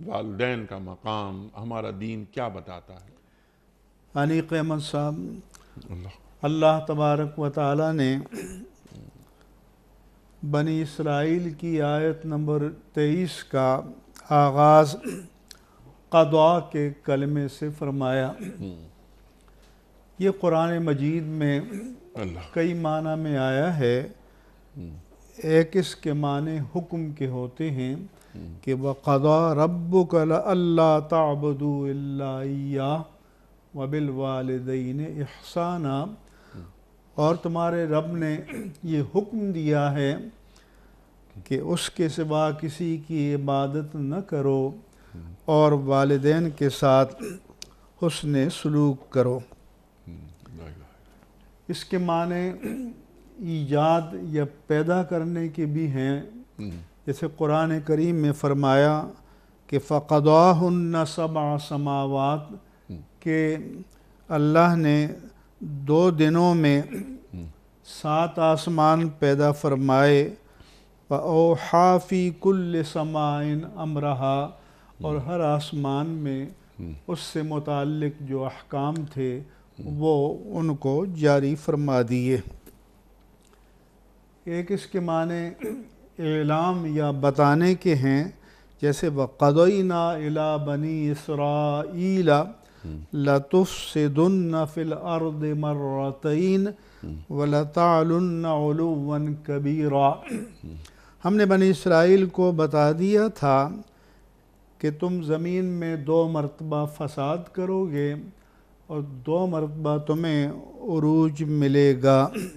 والدین کا مقام ہمارا دین کیا بتاتا ہے؟ انیق احمد صاحب، اللہ اللہ تبارک و تعالیٰ نے بنی اسرائیل کی آیت نمبر 23 کا آغاز قضاء کے کلمے سے فرمایا۔ یہ قرآن مجید میں اللہ کئی معنی میں آیا ہے۔ ایک اس کے معنی حکم کے ہوتے ہیں کہ وَقَضَىٰ رَبُّكَ لَأَلَّا تَعْبُدُوا إِلَّا إِيَّاهُ وَبِالْوَالِدَيْنِ إِحْسَانًا، اور تمہارے رب نے یہ حکم دیا ہے کہ اس کے سوا کسی کی عبادت نہ کرو اور والدین کے ساتھ حسن سلوک کرو۔ اس کے معنی ایجاد یا پیدا کرنے کے بھی ہیں، جیسے قرآن کریم میں فرمایا کہ فَقَضَاهُنَّ سَبْعَ سَمَاوَاتٍ، کہ اللہ نے 2 دنوں میں 7 آسمان پیدا فرمائے۔ وَأَوْحَىٰ فِي كُلِّ سَمَاءٍ أَمْرَهَا، اور ہر آسمان میں اس سے متعلق جو احکام تھے وہ ان کو جاری فرما دیے۔ ایک اس کے معنی اعلام یا بتانے کے ہیں، جیسے وَقَضَيْنَا إِلَىٰ بَنِي إِسْرَائِيلَ لَتُفْسِدُنَّ فِي الْأَرْضِ مَرَّتَيْنِ وَلَتَعْلُنَّ عُلُوًّا كَبِيرًا۔ ہم نے بنی اسرائیل کو بتا دیا تھا کہ تم زمین میں 2 مرتبہ فساد کرو گے اور 2 مرتبہ تمہیں عروج ملے گا۔